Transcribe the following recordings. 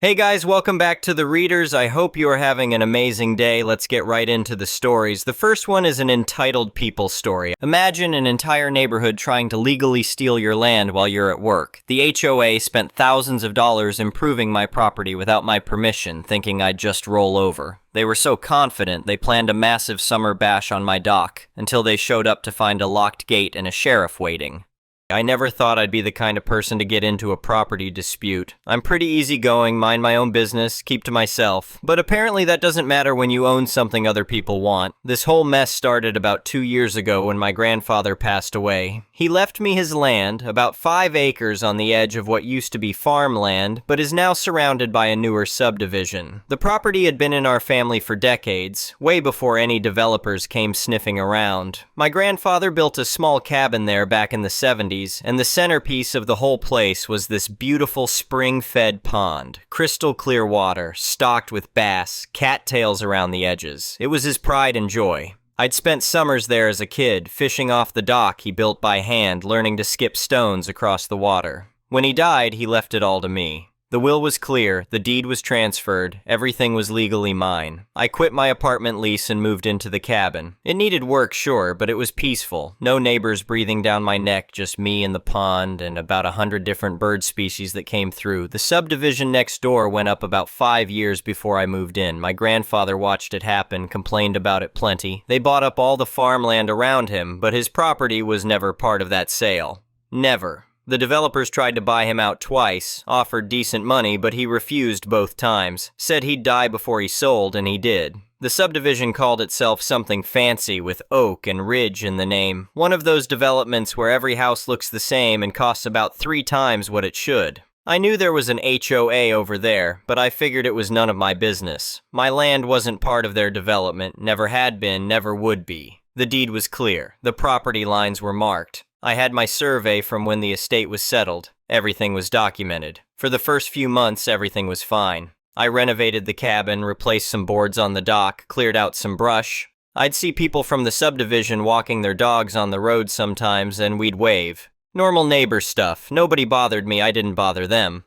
Hey guys, welcome back to The Readers. I hope you are having an amazing day. Let's get right into the stories. The first one is an entitled people story. Imagine an entire neighborhood trying to legally steal your land while you're at work. The HOA spent thousands of dollars improving my property without my permission, thinking I'd just roll over. They were so confident they planned a massive summer bash on my dock, until they showed up to find a locked gate and a sheriff waiting. I never thought I'd be the kind of person to get into a property dispute. I'm pretty easygoing, mind my own business, keep to myself. But apparently that doesn't matter when you own something other people want. This whole mess started about 2 years ago when my grandfather passed away. He left me his land, about 5 acres on the edge of what used to be farmland, but is now surrounded by a newer subdivision. The property had been in our family for decades, way before any developers came sniffing around. My grandfather built a small cabin there back in the 70s, and the centerpiece of the whole place was this beautiful spring-fed pond. Crystal clear water, stocked with bass, cattails around the edges. It was his pride and joy. I'd spent summers there as a kid, fishing off the dock he built by hand, learning to skip stones across the water. When he died, he left it all to me. The will was clear, the deed was transferred, everything was legally mine. I quit my apartment lease and moved into the cabin. It needed work, sure, but it was peaceful. No neighbors breathing down my neck, just me and the pond and about 100 different bird species that came through. The subdivision next door went up about 5 years before I moved in. My grandfather watched it happen, complained about it plenty. They bought up all the farmland around him, but his property was never part of that sale. Never. The developers tried to buy him out twice, offered decent money, but he refused both times. Said he'd die before he sold, and he did. The subdivision called itself something fancy with oak and ridge in the name. One of those developments where every house looks the same and costs about 3 times what it should. I knew there was an HOA over there, but I figured it was none of my business. My land wasn't part of their development, never had been, never would be. The deed was clear. The property lines were marked. I had my survey from when the estate was settled. Everything was documented. For the first few months, everything was fine. I renovated the cabin, replaced some boards on the dock, cleared out some brush. I'd see people from the subdivision walking their dogs on the road sometimes, and we'd wave. Normal neighbor stuff. Nobody bothered me, I didn't bother them.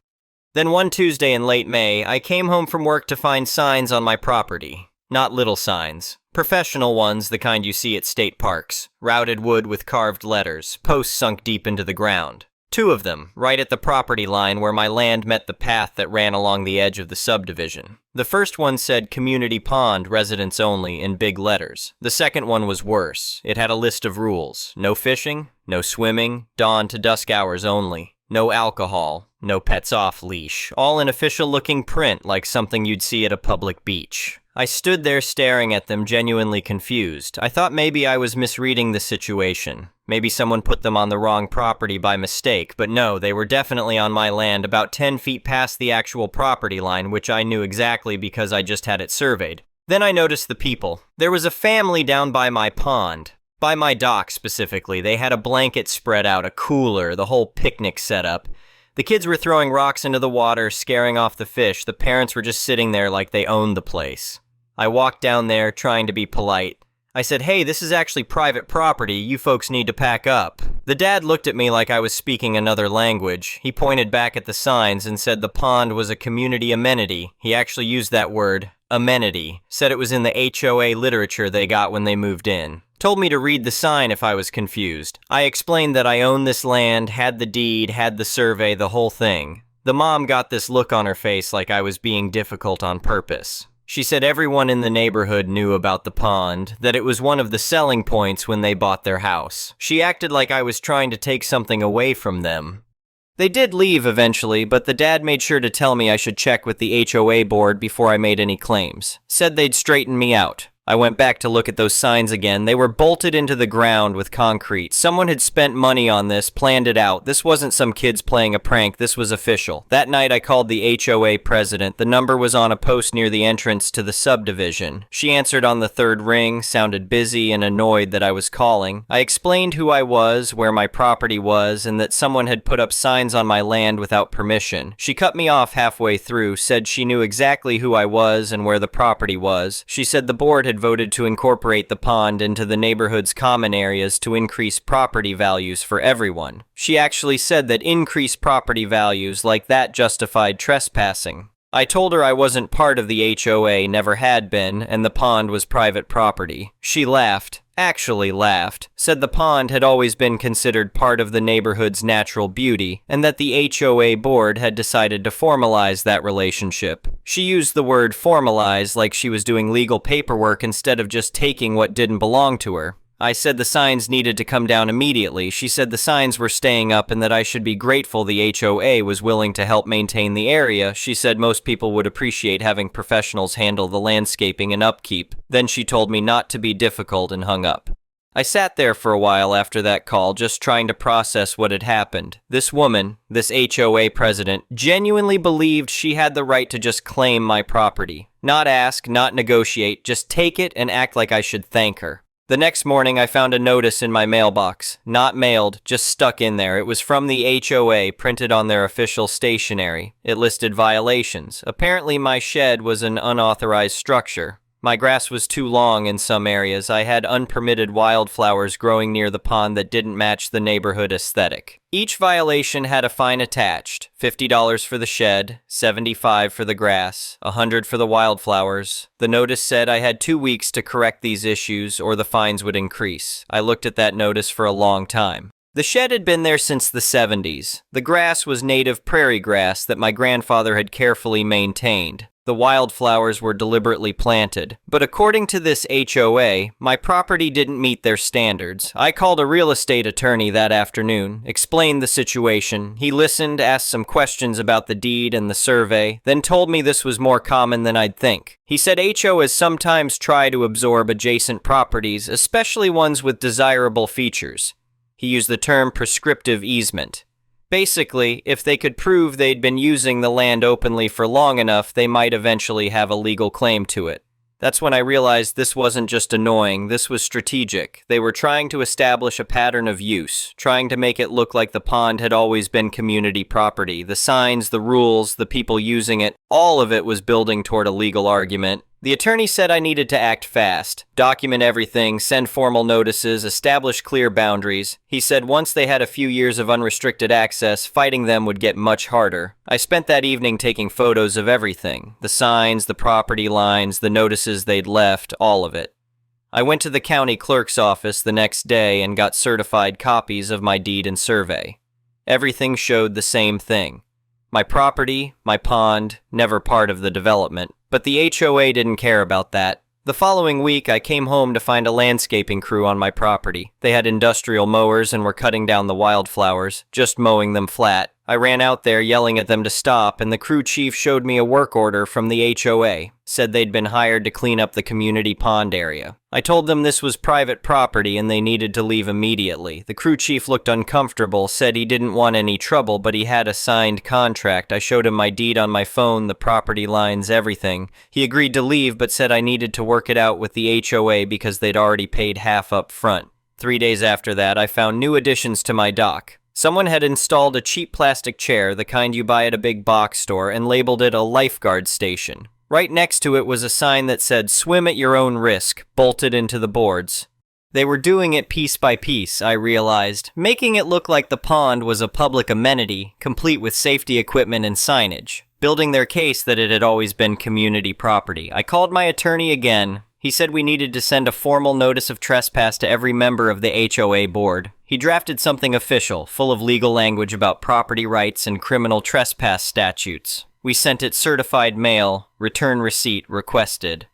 Then one Tuesday in late May, I came home from work to find signs on my property. Not little signs. Professional ones, the kind you see at state parks. Routed wood with carved letters, posts sunk deep into the ground. 2 of them, right at the property line where my land met the path that ran along the edge of the subdivision. The first one said Community Pond, Residents Only, in big letters. The second one was worse. It had a list of rules. No fishing, no swimming, dawn to dusk hours only. No alcohol, no pets off leash. All in official-looking print like something you'd see at a public beach. I stood there staring at them, genuinely confused. I thought maybe I was misreading the situation. Maybe someone put them on the wrong property by mistake, but no, they were definitely on my land, about 10 feet past the actual property line, which I knew exactly because I just had it surveyed. Then I noticed the people. There was a family down by my pond. By my dock, specifically. They had a blanket spread out, a cooler, the whole picnic setup. The kids were throwing rocks into the water, scaring off the fish. The parents were just sitting there like they owned the place. I walked down there, trying to be polite. I said, "Hey, this is actually private property. You folks need to pack up." The dad looked at me like I was speaking another language. He pointed back at the signs and said the pond was a community amenity. He actually used that word, amenity. Said it was in the HOA literature they got when they moved in. Told me to read the sign if I was confused. I explained that I owned this land, had the deed, had the survey, the whole thing. The mom got this look on her face like I was being difficult on purpose. She said everyone in the neighborhood knew about the pond, that it was one of the selling points when they bought their house. She acted like I was trying to take something away from them. They did leave eventually, but the dad made sure to tell me I should check with the HOA board before I made any claims. Said they'd straighten me out. I went back to look at those signs again. They were bolted into the ground with concrete. Someone had spent money on this, planned it out. This wasn't some kids playing a prank. This was official. That night I called the HOA president. The number was on a post near the entrance to the subdivision. She answered on the 3rd ring, sounded busy and annoyed that I was calling. I explained who I was, where my property was, and that someone had put up signs on my land without permission. She cut me off halfway through, said she knew exactly who I was and where the property was. She said the board had voted to incorporate the pond into the neighborhood's common areas to increase property values for everyone. She actually said that increased property values like that justified trespassing. I told her I wasn't part of the HOA, never had been, and the pond was private property. She laughed. Actually laughed, said the pond had always been considered part of the neighborhood's natural beauty, and that the HOA board had decided to formalize that relationship. She used the word formalize like she was doing legal paperwork instead of just taking what didn't belong to her. I said the signs needed to come down immediately. She said the signs were staying up and that I should be grateful the HOA was willing to help maintain the area. She said most people would appreciate having professionals handle the landscaping and upkeep. Then she told me not to be difficult and hung up. I sat there for a while after that call, just trying to process what had happened. This woman, this HOA president, genuinely believed she had the right to just claim my property. Not ask, not negotiate, just take it and act like I should thank her. The next morning, I found a notice in my mailbox. Not mailed, just stuck in there. It was from the HOA, printed on their official stationery. It listed violations. Apparently, my shed was an unauthorized structure. My grass was too long in some areas. I had unpermitted wildflowers growing near the pond that didn't match the neighborhood aesthetic. Each violation had a fine attached. $50 for the shed, $75 for the grass, $100 for the wildflowers. The notice said I had 2 weeks to correct these issues or the fines would increase. I looked at that notice for a long time. The shed had been there since the 70s. The grass was native prairie grass that my grandfather had carefully maintained. The wildflowers were deliberately planted. But according to this HOA, my property didn't meet their standards. I called a real estate attorney that afternoon, explained the situation. He listened, asked some questions about the deed and the survey, then told me this was more common than I'd think. He said HOAs sometimes try to absorb adjacent properties, especially ones with desirable features. He used the term prescriptive easement. Basically, if they could prove they'd been using the land openly for long enough, they might eventually have a legal claim to it. That's when I realized this wasn't just annoying, this was strategic. They were trying to establish a pattern of use, trying to make it look like the pond had always been community property. The signs, the rules, the people using it, all of it was building toward a legal argument. The attorney said I needed to act fast, document everything, send formal notices, establish clear boundaries. He said once they had a few years of unrestricted access, fighting them would get much harder. I spent that evening taking photos of everything. The signs, the property lines, the notices they'd left, all of it. I went to the county clerk's office the next day and got certified copies of my deed and survey. Everything showed the same thing. My property, my pond, never part of the development. But the HOA didn't care about that. The following week, I came home to find a landscaping crew on my property. They had industrial mowers and were cutting down the wildflowers, just mowing them flat. I ran out there yelling at them to stop, and the crew chief showed me a work order from the HOA. Said they'd been hired to clean up the community pond area. I told them this was private property and they needed to leave immediately. The crew chief looked uncomfortable, said he didn't want any trouble, but he had a signed contract. I showed him my deed on my phone, the property lines, everything. He agreed to leave, but said I needed to work it out with the HOA because they'd already paid half up front. 3 days after that, I found new additions to my dock. Someone had installed a cheap plastic chair, the kind you buy at a big box store, and labeled it a lifeguard station. Right next to it was a sign that said, "Swim at your own risk," bolted into the boards. They were doing it piece by piece, I realized, making it look like the pond was a public amenity, complete with safety equipment and signage, building their case that it had always been community property. I called my attorney again. He said we needed to send a formal notice of trespass to every member of the HOA board. He drafted something official, full of legal language about property rights and criminal trespass statutes. We sent it certified mail, return receipt requested.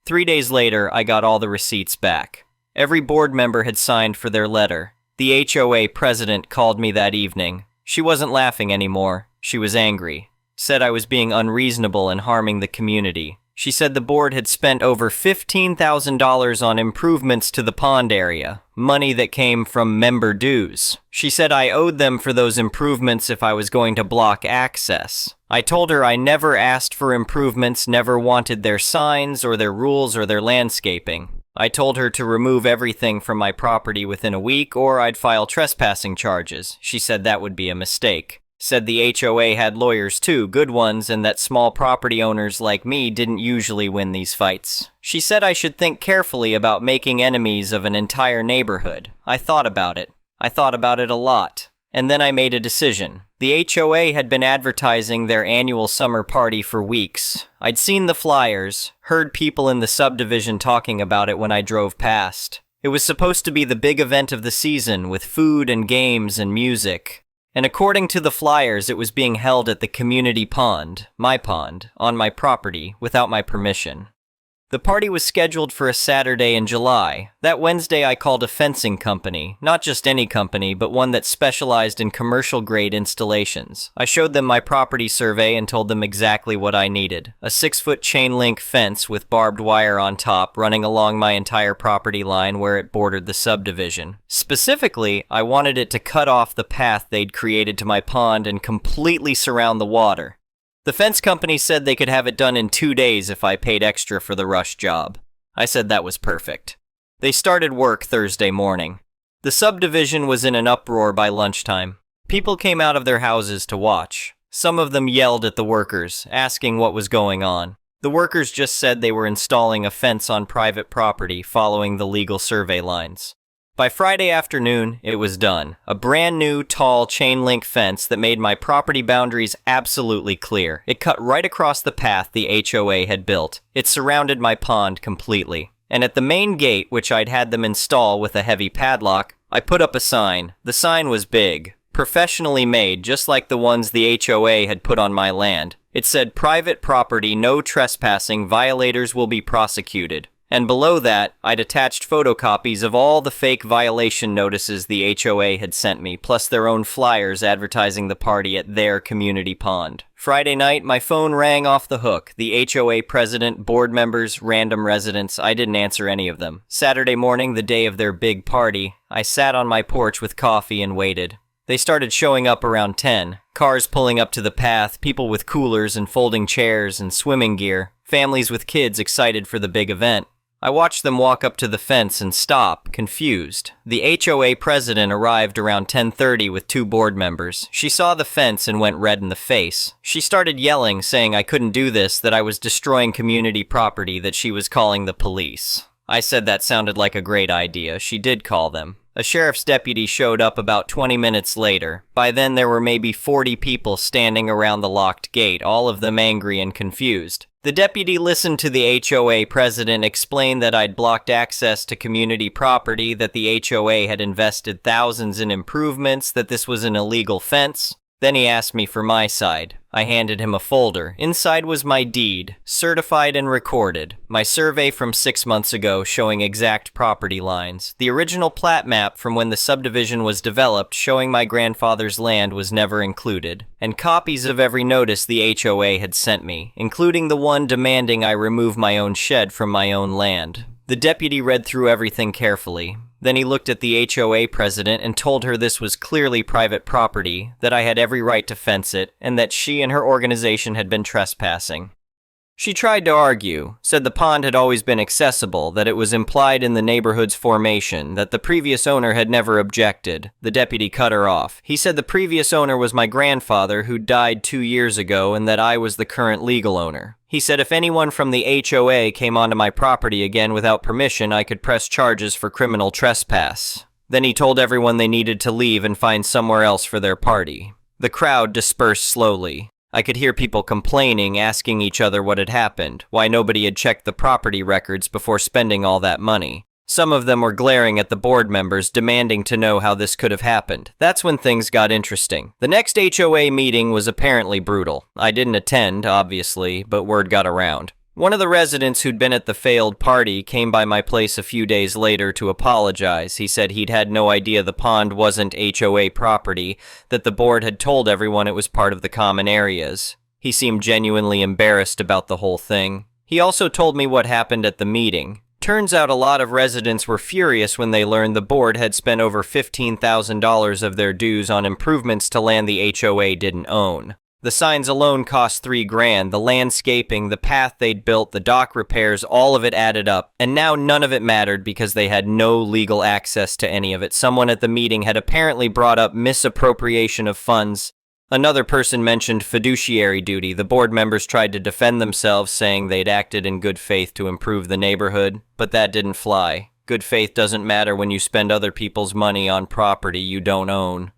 3 days later, I got all the receipts back. Every board member had signed for their letter. The HOA president called me that evening. She wasn't laughing anymore. She was angry. Said I was being unreasonable and harming the community. She said the board had spent over $15,000 on improvements to the pond area, money that came from member dues. She said I owed them for those improvements if I was going to block access. I told her I never asked for improvements, never wanted their signs or their rules or their landscaping. I told her to remove everything from my property within a week or I'd file trespassing charges. She said that would be a mistake. Said the HOA had lawyers too, good ones, and that small property owners like me didn't usually win these fights. She said I should think carefully about making enemies of an entire neighborhood. I thought about it. I thought about it a lot. and then I made a decision. The HOA had been advertising their annual summer party for weeks. I'd seen the flyers, heard people in the subdivision talking about it when I drove past. It was supposed to be the big event of the season, with food and games and music. And according to the flyers, it was being held at the community pond, my pond, on my property, without my permission. The party was scheduled for a Saturday in July. That Wednesday I called a fencing company, not just any company, but one that specialized in commercial-grade installations. I showed them my property survey and told them exactly what I needed. A 6-foot chain-link fence with barbed wire on top running along my entire property line where it bordered the subdivision. Specifically, I wanted it to cut off the path they'd created to my pond and completely surround the water. The fence company said they could have it done in 2 days if I paid extra for the rush job. I said that was perfect. They started work Thursday morning. The subdivision was in an uproar by lunchtime. People came out of their houses to watch. Some of them yelled at the workers, asking what was going on. The workers just said they were installing a fence on private property following the legal survey lines. By Friday afternoon, it was done. A brand new, tall, chain-link fence that made my property boundaries absolutely clear. It cut right across the path the HOA had built. It surrounded my pond completely. And at the main gate, which I'd had them install with a heavy padlock, I put up a sign. The sign was big, professionally made, just like the ones the HOA had put on my land. It said, "Private property, no trespassing, violators will be prosecuted." And below that, I'd attached photocopies of all the fake violation notices the HOA had sent me, plus their own flyers advertising the party at their community pond. Friday night, my phone rang off the hook. The HOA president, board members, random residents, I didn't answer any of them. Saturday morning, the day of their big party, I sat on my porch with coffee and waited. They started showing up around 10. Cars pulling up to the path, people with coolers and folding chairs and swimming gear, families with kids excited for the big event. I watched them walk up to the fence and stop, confused. The HOA president arrived around 10:30 with 2 board members. She saw the fence and went red in the face. She started yelling, saying I couldn't do this, that I was destroying community property, that she was calling the police. I said that sounded like a great idea. She did call them. A sheriff's deputy showed up about 20 minutes later. By then there were maybe 40 people standing around the locked gate, all of them angry and confused. The deputy listened to the HOA president explain that I'd blocked access to community property, that the HOA had invested thousands in improvements, that this was an illegal fence. Then he asked me for my side. I handed him a folder. Inside was my deed, certified and recorded. My survey from 6 months ago showing exact property lines. The original plat map from when the subdivision was developed showing my grandfather's land was never included. And copies of every notice the HOA had sent me, including the one demanding I remove my own shed from my own land. The deputy read through everything carefully. Then he looked at the HOA president and told her this was clearly private property, that I had every right to fence it, and that she and her organization had been trespassing. She tried to argue, said the pond had always been accessible, that it was implied in the neighborhood's formation, that the previous owner had never objected. The deputy cut her off. He said the previous owner was my grandfather, who died 2 years ago, and that I was the current legal owner. He said if anyone from the HOA came onto my property again without permission, I could press charges for criminal trespass. Then he told everyone they needed to leave and find somewhere else for their party. The crowd dispersed slowly. I could hear people complaining, asking each other what had happened, why nobody had checked the property records before spending all that money. Some of them were glaring at the board members, demanding to know how this could have happened. That's when things got interesting. The next HOA meeting was apparently brutal. I didn't attend, obviously, but word got around. One of the residents who'd been at the failed party came by my place a few days later to apologize. He said he'd had no idea the pond wasn't HOA property, that the board had told everyone it was part of the common areas. He seemed genuinely embarrassed about the whole thing. He also told me what happened at the meeting. Turns out a lot of residents were furious when they learned the board had spent over $15,000 of their dues on improvements to land the HOA didn't own. The signs alone cost $3,000, the landscaping, the path they'd built, the dock repairs, all of it added up, and now none of it mattered because they had no legal access to any of it. Someone at the meeting had apparently brought up misappropriation of funds. Another person mentioned fiduciary duty. The board members tried to defend themselves, saying they'd acted in good faith to improve the neighborhood, but that didn't fly. Good faith doesn't matter when you spend other people's money on property you don't own.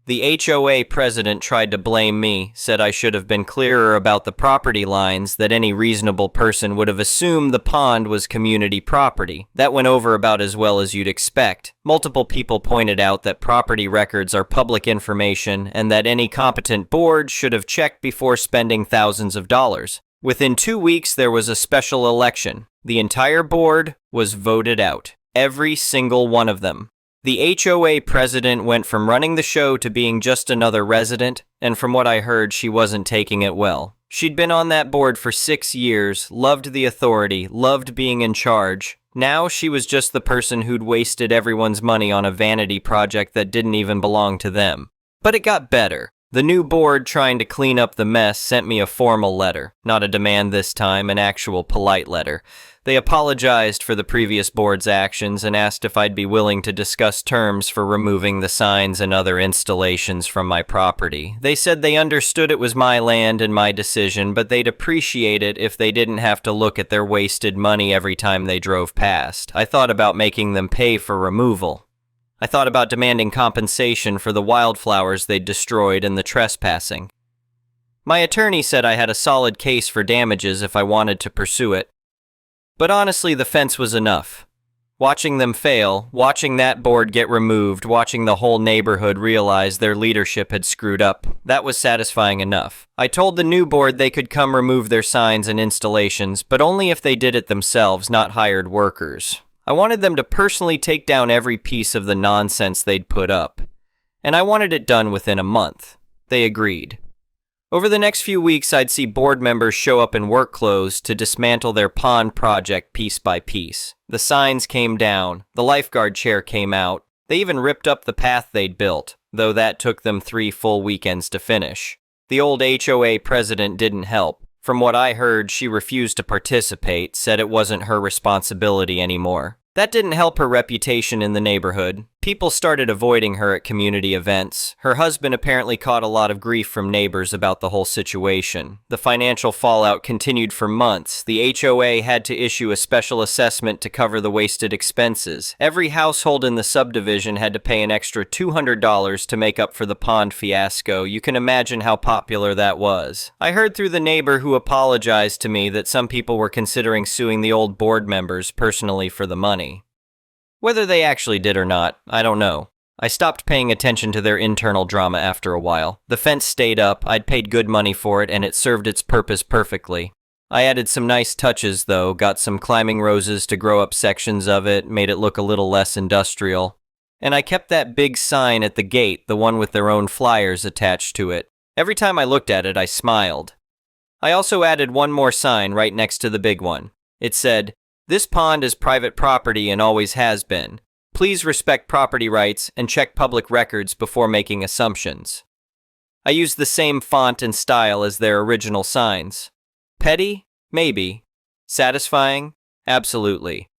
The HOA president tried to blame me, said I should have been clearer about the property lines, that any reasonable person would have assumed the pond was community property. That went over about as well as you'd expect. Multiple people pointed out that property records are public information and that any competent board should have checked before spending thousands of dollars. Within 2 weeks, there was a special election. The entire board was voted out. Every single one of them. The HOA president went from running the show to being just another resident, and from what I heard, she wasn't taking it well. She'd been on that board for 6 years, loved the authority, loved being in charge. Now she was just the person who'd wasted everyone's money on a vanity project that didn't even belong to them. But it got better. The new board, trying to clean up the mess, sent me a formal letter. Not a demand this time, an actual polite letter. They apologized for the previous board's actions and asked if I'd be willing to discuss terms for removing the signs and other installations from my property. They said they understood it was my land and my decision, but they'd appreciate it if they didn't have to look at their wasted money every time they drove past. I thought about making them pay for removal. I thought about demanding compensation for the wildflowers they'd destroyed and the trespassing. My attorney said I had a solid case for damages if I wanted to pursue it. But honestly, the fence was enough. Watching them fail, watching that board get removed, watching the whole neighborhood realize their leadership had screwed up, that was satisfying enough. I told the new board they could come remove their signs and installations, but only if they did it themselves, not hired workers. I wanted them to personally take down every piece of the nonsense they'd put up. And I wanted it done within a month. They agreed. Over the next few weeks, I'd see board members show up in work clothes to dismantle their pond project piece by piece. The signs came down, the lifeguard chair came out, they even ripped up the path they'd built, though that took them 3 full weekends to finish. The old HOA president didn't help. From what I heard, she refused to participate, said it wasn't her responsibility anymore. That didn't help her reputation in the neighborhood. People started avoiding her at community events. Her husband apparently caught a lot of grief from neighbors about the whole situation. The financial fallout continued for months. The HOA had to issue a special assessment to cover the wasted expenses. Every household in the subdivision had to pay an extra $200 to make up for the pond fiasco. You can imagine how popular that was. I heard through the neighbor who apologized to me that some people were considering suing the old board members personally for the money. Whether they actually did or not, I don't know. I stopped paying attention to their internal drama after a while. The fence stayed up, I'd paid good money for it, and it served its purpose perfectly. I added some nice touches though, got some climbing roses to grow up sections of it, made it look a little less industrial. And I kept that big sign at the gate, the one with their own flyers attached to it. Every time I looked at it, I smiled. I also added one more sign right next to the big one. It said, "This pond is private property and always has been. Please respect property rights and check public records before making assumptions." I used the same font and style as their original signs. Petty? Maybe. Satisfying? Absolutely.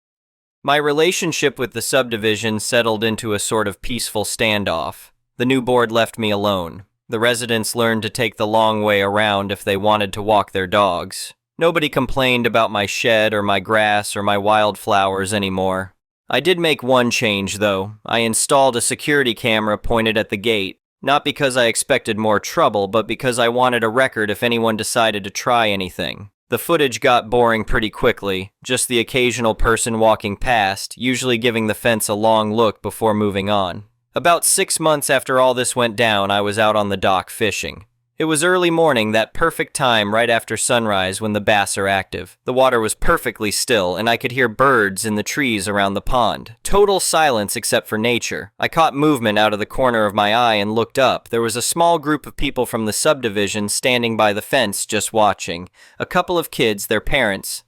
My relationship with the subdivision settled into a sort of peaceful standoff. The new board left me alone. The residents learned to take the long way around if they wanted to walk their dogs. Nobody complained about my shed or my grass or my wildflowers anymore. I did make one change, though. I installed a security camera pointed at the gate, not because I expected more trouble, but because I wanted a record if anyone decided to try anything. The footage got boring pretty quickly, just the occasional person walking past, usually giving the fence a long look before moving on. About 6 months after all this went down, I was out on the dock fishing. It was early morning, that perfect time right after sunrise when the bass are active. The water was perfectly still, and I could hear birds in the trees around the pond. Total silence except for nature. I caught movement out of the corner of my eye and looked up. There was a small group of people from the subdivision standing by the fence just watching. A couple of kids, their parents.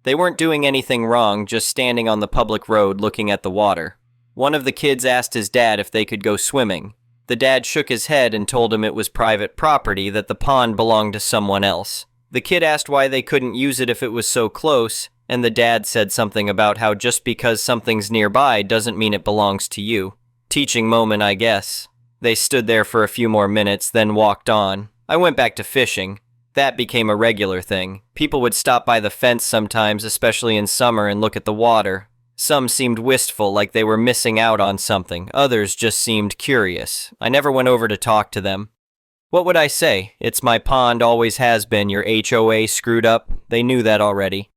They weren't doing anything wrong, just standing on the public road looking at the water. One of the kids asked his dad if they could go swimming. The dad shook his head and told him it was private property, that the pond belonged to someone else. The kid asked why they couldn't use it if it was so close, and the dad said something about how just because something's nearby doesn't mean it belongs to you. Teaching moment, I guess. They stood there for a few more minutes, then walked on. I went back to fishing. That became a regular thing. People would stop by the fence sometimes, especially in summer, and look at the water. Some seemed wistful, like they were missing out on something. Others just seemed curious. I never went over to talk to them. What would I say? It's my pond, always has been. Your HOA screwed up. They knew that already.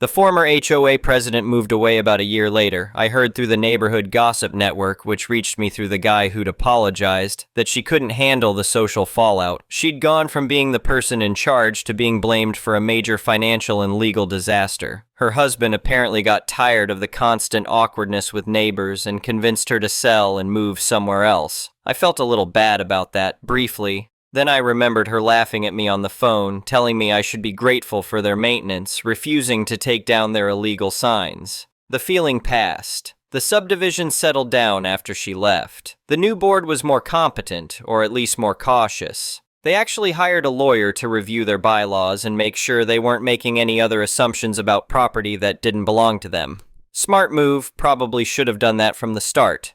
The former HOA president moved away about a year later. I heard through the neighborhood gossip network, which reached me through the guy who'd apologized, that she couldn't handle the social fallout. She'd gone from being the person in charge to being blamed for a major financial and legal disaster. Her husband apparently got tired of the constant awkwardness with neighbors and convinced her to sell and move somewhere else. I felt a little bad about that, briefly. Then I remembered her laughing at me on the phone, telling me I should be grateful for their maintenance, refusing to take down their illegal signs. The feeling passed. The subdivision settled down after she left. The new board was more competent, or at least more cautious. They actually hired a lawyer to review their bylaws and make sure they weren't making any other assumptions about property that didn't belong to them. Smart move, probably should have done that from the start.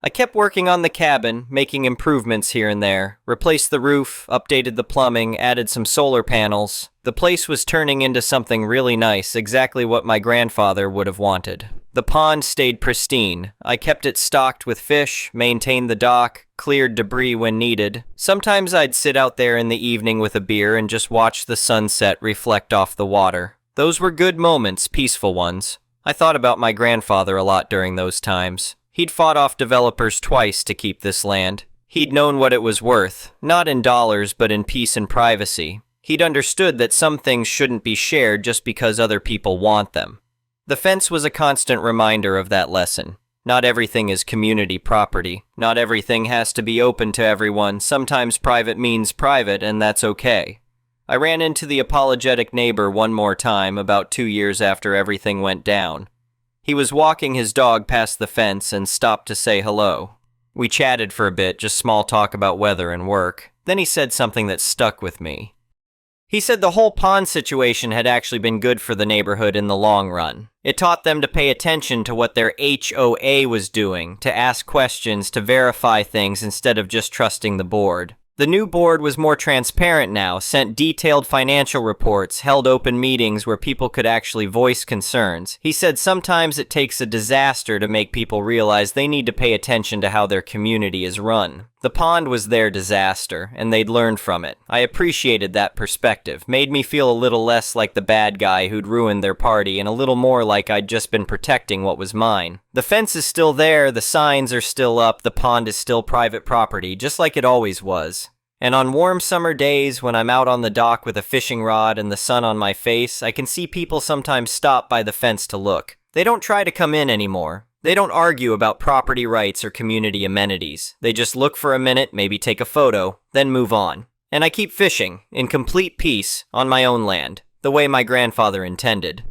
I kept working on the cabin, making improvements here and there, replaced the roof, updated the plumbing, added some solar panels. The place was turning into something really nice, exactly what my grandfather would have wanted. The pond stayed pristine. I kept it stocked with fish, maintained the dock, cleared debris when needed. Sometimes I'd sit out there in the evening with a beer and just watch the sunset reflect off the water. Those were good moments, peaceful ones. I thought about my grandfather a lot during those times. He'd fought off developers twice to keep this land. He'd known what it was worth, not in dollars but in peace and privacy. He'd understood that some things shouldn't be shared just because other people want them. The fence was a constant reminder of that lesson. Not everything is community property. Not everything has to be open to everyone. Sometimes private means private, and that's okay. I ran into the apologetic neighbor one more time about 2 years after everything went down. He was walking his dog past the fence and stopped to say hello. We chatted for a bit, just small talk about weather and work. Then he said something that stuck with me. He said the whole pond situation had actually been good for the neighborhood in the long run. It taught them to pay attention to what their HOA was doing, to ask questions, to verify things instead of just trusting the board. The new board was more transparent now, sent detailed financial reports, held open meetings where people could actually voice concerns. He said sometimes it takes a disaster to make people realize they need to pay attention to how their community is run. The pond was their disaster, and they'd learned from it. I appreciated that perspective. Made me feel a little less like the bad guy who'd ruined their party, and a little more like I'd just been protecting what was mine. The fence is still there, the signs are still up, the pond is still private property, just like it always was. And on warm summer days, when I'm out on the dock with a fishing rod and the sun on my face, I can see people sometimes stop by the fence to look. They don't try to come in anymore. They don't argue about property rights or community amenities. They just look for a minute, maybe take a photo, then move on. And I keep fishing, in complete peace, on my own land, the way my grandfather intended.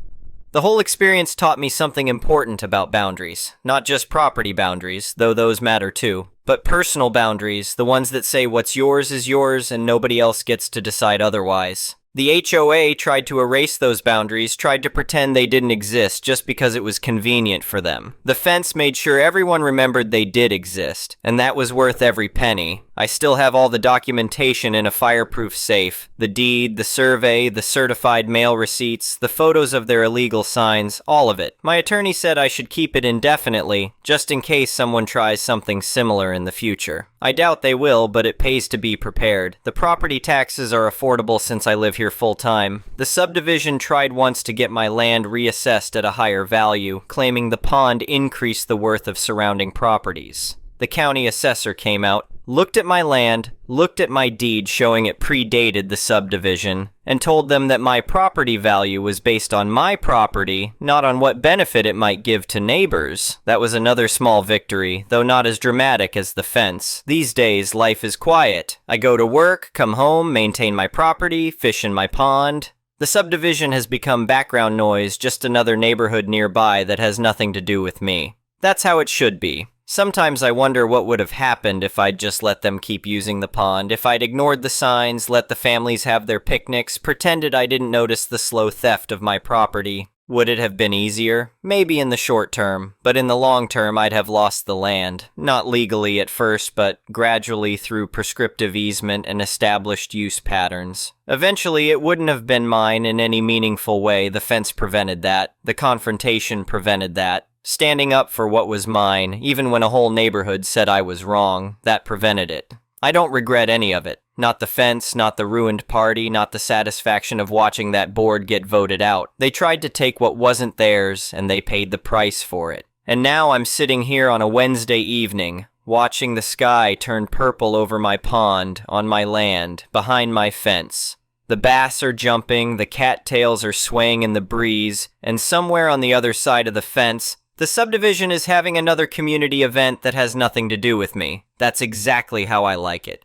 The whole experience taught me something important about boundaries. Not just property boundaries, though those matter too, but personal boundaries, the ones that say what's yours is yours and nobody else gets to decide otherwise. The HOA tried to erase those boundaries, tried to pretend they didn't exist just because it was convenient for them. The fence made sure everyone remembered they did exist, and that was worth every penny. I still have all the documentation in a fireproof safe. The deed, the survey, the certified mail receipts, the photos of their illegal signs, all of it. My attorney said I should keep it indefinitely, just in case someone tries something similar in the future. I doubt they will, but it pays to be prepared. The property taxes are affordable since I live here full-time. The subdivision tried once to get my land reassessed at a higher value, claiming the pond increased the worth of surrounding properties. The county assessor came out, looked at my land, looked at my deed showing it predated the subdivision, and told them that my property value was based on my property, not on what benefit it might give to neighbors. That was another small victory, though not as dramatic as the fence. These days, life is quiet. I go to work, come home, maintain my property, fish in my pond. The subdivision has become background noise, just another neighborhood nearby that has nothing to do with me. That's how it should be. Sometimes I wonder what would have happened if I'd just let them keep using the pond, if I'd ignored the signs, let the families have their picnics, pretended I didn't notice the slow theft of my property. Would it have been easier? Maybe in the short term, but in the long term I'd have lost the land. Not legally at first, but gradually through prescriptive easement and established use patterns. Eventually it wouldn't have been mine in any meaningful way. The fence prevented that. The confrontation prevented that. Standing up for what was mine, even when a whole neighborhood said I was wrong, that prevented it. I don't regret any of it. Not the fence, not the ruined party, not the satisfaction of watching that board get voted out. They tried to take what wasn't theirs, and they paid the price for it. And now I'm sitting here on a Wednesday evening, watching the sky turn purple over my pond, on my land, behind my fence. The bass are jumping, the cattails are swaying in the breeze, and somewhere on the other side of the fence, the subdivision is having another community event that has nothing to do with me. That's exactly how I like it.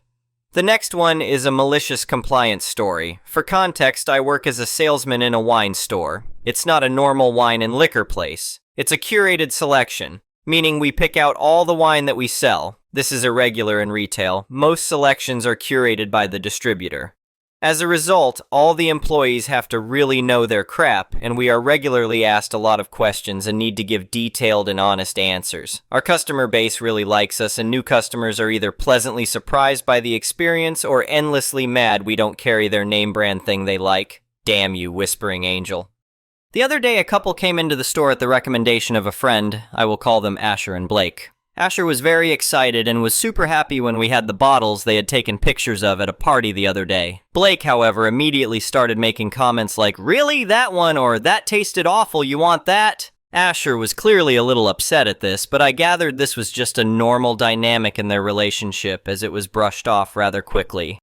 The next one is a malicious compliance story. For context, I work as a salesman in a wine store. It's not a normal wine and liquor place. It's a curated selection, meaning we pick out all the wine that we sell. This is irregular in retail. Most selections are curated by the distributor. As a result, all the employees have to really know their crap, and we are regularly asked a lot of questions and need to give detailed and honest answers. Our customer base really likes us, and new customers are either pleasantly surprised by the experience or endlessly mad we don't carry their name brand thing they like. Damn you, whispering angel. The other day, a couple came into the store at the recommendation of a friend. I will call them Asher and Blake. Asher was very excited and was super happy when we had the bottles they had taken pictures of at a party the other day. Blake, however, immediately started making comments like, "Really? That one?" or "That tasted awful, you want that?" Asher was clearly a little upset at this, but I gathered this was just a normal dynamic in their relationship as it was brushed off rather quickly.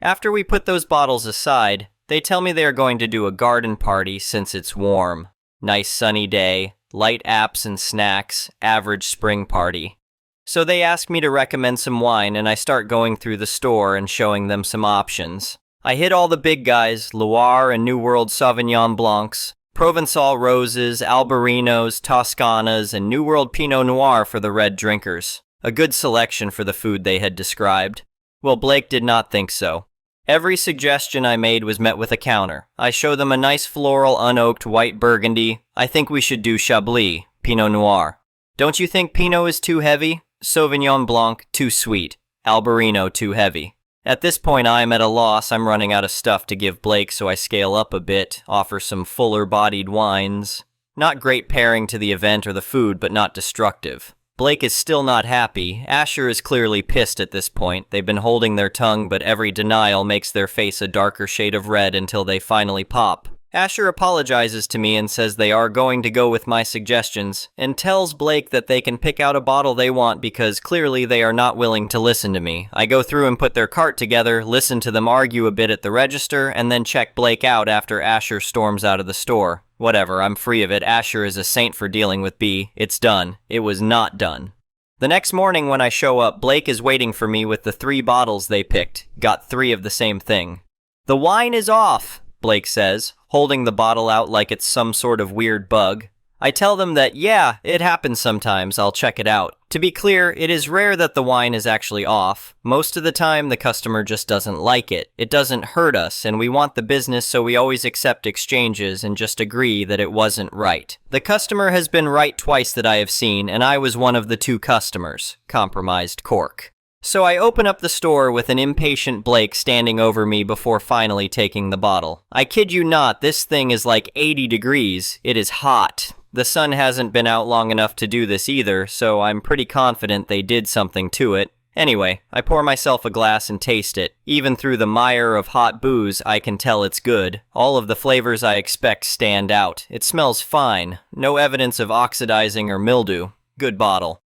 After we put those bottles aside, they tell me they are going to do a garden party since it's warm. Nice sunny day. Light apps and snacks, average spring party. So they ask me to recommend some wine, and I start going through the store and showing them some options. I hit all the big guys, Loire and New World Sauvignon Blancs, Provençal Roses, Albarinos, Toscanas, and New World Pinot Noir for the red drinkers. A good selection for the food they had described. Well, Blake did not think so. Every suggestion I made was met with a counter. I show them a nice floral unoaked white burgundy. I think we should do Chablis, Pinot Noir. Don't you think Pinot is too heavy? Sauvignon Blanc, too sweet. Albarino, too heavy. At this point, I am at a loss. I'm running out of stuff to give Blake, so I scale up a bit, offer some fuller-bodied wines. Not great pairing to the event or the food, but not destructive. Blake is still not happy. Asher is clearly pissed at this point. They've been holding their tongue, but every denial makes their face a darker shade of red until they finally pop. Asher apologizes to me and says they are going to go with my suggestions, and tells Blake that they can pick out a bottle they want because clearly they are not willing to listen to me. I go through and put their cart together, listen to them argue a bit at the register, and then check Blake out after Asher storms out of the store. Whatever, I'm free of it. Asher is a saint for dealing with B. It's done. It was not done. The next morning when I show up, Blake is waiting for me with the 3 bottles they picked. Got 3 of the same thing. "The wine is off," Blake says, holding the bottle out like it's some sort of weird bug. I tell them that, yeah, it happens sometimes, I'll check it out. To be clear, it is rare that the wine is actually off. Most of the time, the customer just doesn't like it. It doesn't hurt us, and we want the business, so we always accept exchanges and just agree that it wasn't right. The customer has been right twice that I have seen, and I was one of the 2 customers. Compromised cork. So I open up the store with an impatient Blake standing over me before finally taking the bottle. I kid you not, this thing is like 80 degrees. It is hot. The sun hasn't been out long enough to do this either, so I'm pretty confident they did something to it. Anyway, I pour myself a glass and taste it. Even through the mire of hot booze, I can tell it's good. All of the flavors I expect stand out. It smells fine. No evidence of oxidizing or mildew. Good bottle.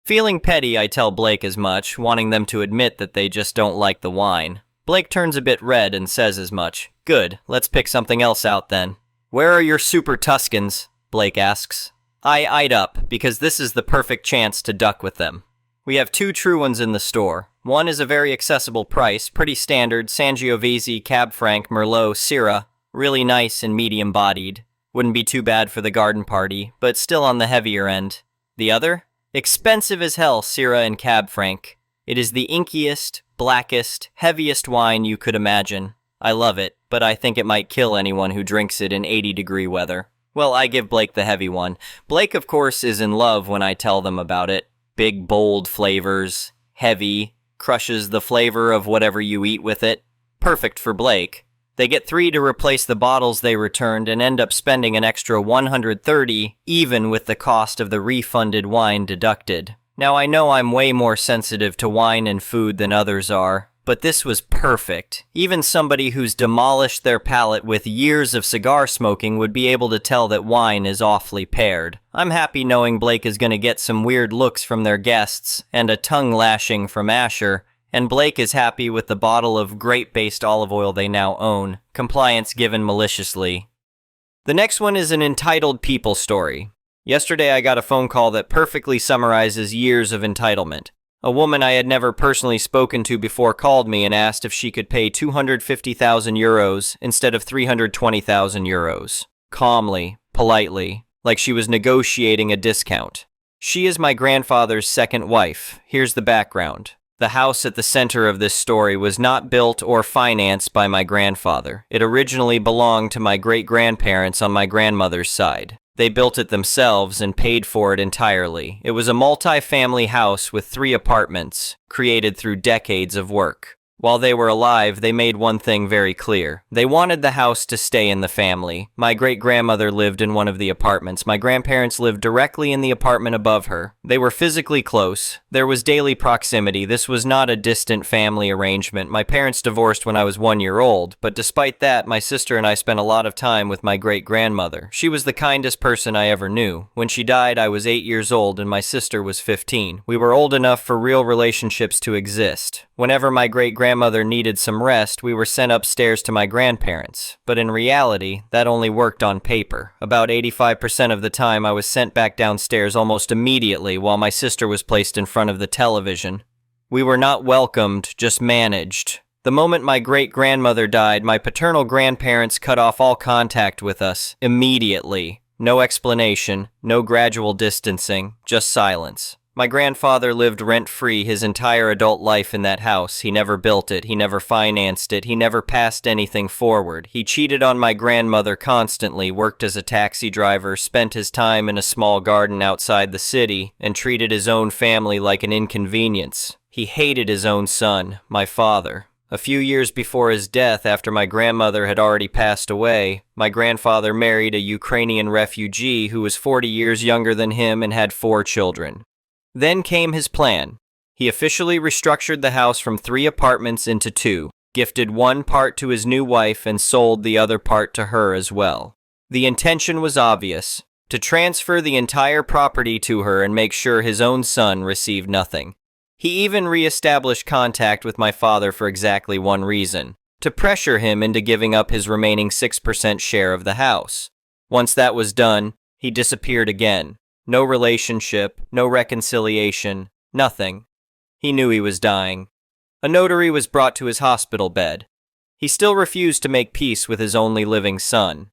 Feeling petty, I tell Blake as much, wanting them to admit that they just don't like the wine. Blake turns a bit red and says as much. Good, let's pick something else out then. "Where are your Super Tuscans?" Blake asks. I eyed up, because this is the perfect chance to duck with them. We have 2 true ones in the store. One is a very accessible price, pretty standard, Sangiovese, Cab Franc, Merlot, Syrah, really nice and medium-bodied. Wouldn't be too bad for the garden party, but still on the heavier end. The other? Expensive as hell, Syrah and Cab Franc. It is the inkiest, blackest, heaviest wine you could imagine. I love it, but I think it might kill anyone who drinks it in 80-degree weather. Well, I give Blake the heavy one. Blake, of course, is in love when I tell them about it. Big, bold flavors, heavy, crushes the flavor of whatever you eat with it. Perfect for Blake. They get 3 to replace the bottles they returned and end up spending an extra $130, even with the cost of the refunded wine deducted. Now I know I'm way more sensitive to wine and food than others are, but this was perfect. Even somebody who's demolished their palate with years of cigar smoking would be able to tell that wine is awfully paired. I'm happy knowing Blake is going to get some weird looks from their guests and a tongue lashing from Asher, and Blake is happy with the bottle of grape-based olive oil they now own. Compliance given maliciously. The next one is an entitled people story. Yesterday I got a phone call that perfectly summarizes years of entitlement. A woman I had never personally spoken to before called me and asked if she could pay 250,000 euros instead of 320,000 euros. Calmly, politely, like she was negotiating a discount. She is my grandfather's second wife. Here's the background. The house at the center of this story was not built or financed by my grandfather. It originally belonged to my great-grandparents on my grandmother's side. They built it themselves and paid for it entirely. It was a multi-family house with 3 apartments, created through decades of work. While they were alive, they made one thing very clear. They wanted the house to stay in the family. My great-grandmother lived in one of the apartments. My grandparents lived directly in the apartment above her. They were physically close. There was daily proximity. This was not a distant family arrangement. My parents divorced when I was 1 year old, but despite that, my sister and I spent a lot of time with my great-grandmother. She was the kindest person I ever knew. When she died, I was 8 years old and my sister was 15. We were old enough for real relationships to exist. Whenever my great-grandmother needed some rest, we were sent upstairs to my grandparents. But in reality, that only worked on paper. About 85% of the time, I was sent back downstairs almost immediately while my sister was placed in front of the television. We were not welcomed, just managed. The moment my great-grandmother died, my paternal grandparents cut off all contact with us, immediately. No explanation, no gradual distancing, just silence. My grandfather lived rent-free his entire adult life in that house. He never built it, he never financed it, he never passed anything forward. He cheated on my grandmother constantly, worked as a taxi driver, spent his time in a small garden outside the city, and treated his own family like an inconvenience. He hated his own son, my father. A few years before his death, after my grandmother had already passed away, my grandfather married a Ukrainian refugee who was 40 years younger than him and had 4 children. Then came his plan. He officially restructured the house from 3 apartments into 2, gifted one part to his new wife and sold the other part to her as well. The intention was obvious, to transfer the entire property to her and make sure his own son received nothing. He even re-established contact with my father for exactly one reason, to pressure him into giving up his remaining 6% share of the house. Once that was done, he disappeared again. No relationship, no reconciliation, nothing. He knew he was dying. A notary was brought to his hospital bed. He still refused to make peace with his only living son.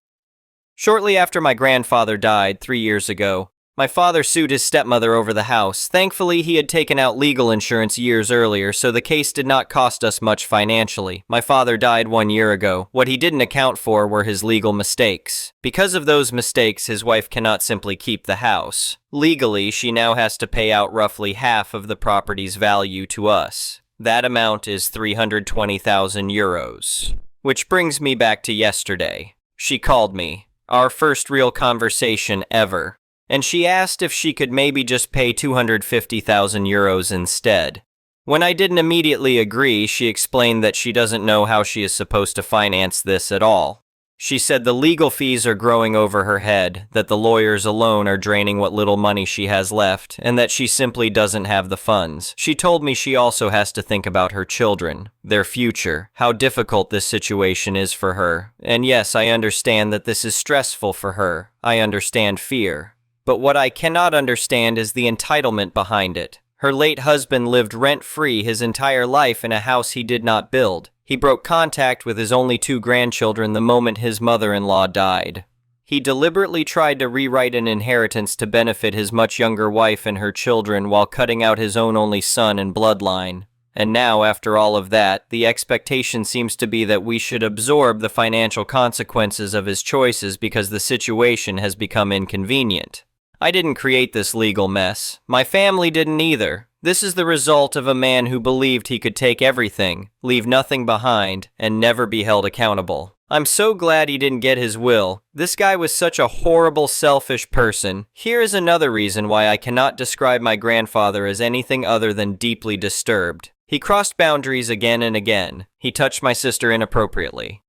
Shortly after my grandfather died 3 years ago, my father sued his stepmother over the house. Thankfully, he had taken out legal insurance years earlier, so the case did not cost us much financially. My father died 1 year ago. What he didn't account for were his legal mistakes. Because of those mistakes, his wife cannot simply keep the house. Legally, she now has to pay out roughly half of the property's value to us. That amount is 320,000 euros. Which brings me back to yesterday. She called me. Our first real conversation ever. And she asked if she could maybe just pay 250,000 euros instead. When I didn't immediately agree, she explained that she doesn't know how she is supposed to finance this at all. She said the legal fees are growing over her head, that the lawyers alone are draining what little money she has left, and that she simply doesn't have the funds. She told me she also has to think about her children, their future, how difficult this situation is for her. And yes, I understand that this is stressful for her. I understand fear. But what I cannot understand is the entitlement behind it. Her late husband lived rent-free his entire life in a house he did not build. He broke contact with his only 2 grandchildren the moment his mother-in-law died. He deliberately tried to rewrite an inheritance to benefit his much younger wife and her children while cutting out his own only son and bloodline. And now, after all of that, the expectation seems to be that we should absorb the financial consequences of his choices because the situation has become inconvenient. I didn't create this legal mess. My family didn't either. This is the result of a man who believed he could take everything, leave nothing behind, and never be held accountable. I'm so glad he didn't get his will. This guy was such a horrible, selfish person. Here is another reason why I cannot describe my grandfather as anything other than deeply disturbed. He crossed boundaries again and again. He touched my sister inappropriately.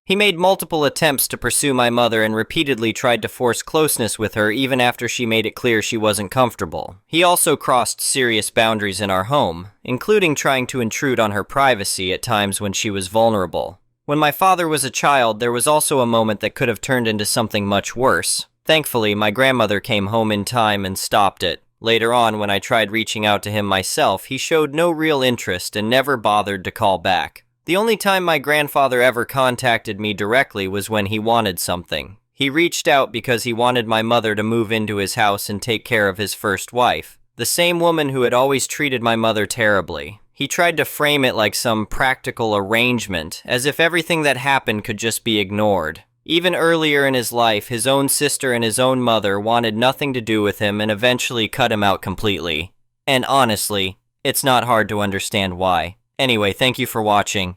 He made multiple attempts to pursue my mother and repeatedly tried to force closeness with her even after she made it clear she wasn't comfortable. He also crossed serious boundaries in our home, including trying to intrude on her privacy at times when she was vulnerable. When my father was a child, there was also a moment that could have turned into something much worse. Thankfully, my grandmother came home in time and stopped it. Later on, when I tried reaching out to him myself, he showed no real interest and never bothered to call back. The only time my grandfather ever contacted me directly was when he wanted something. He reached out because he wanted my mother to move into his house and take care of his first wife, the same woman who had always treated my mother terribly. He tried to frame it like some practical arrangement, as if everything that happened could just be ignored. Even earlier in his life, his own sister and his own mother wanted nothing to do with him and eventually cut him out completely. And honestly, it's not hard to understand why. Anyway, thank you for watching.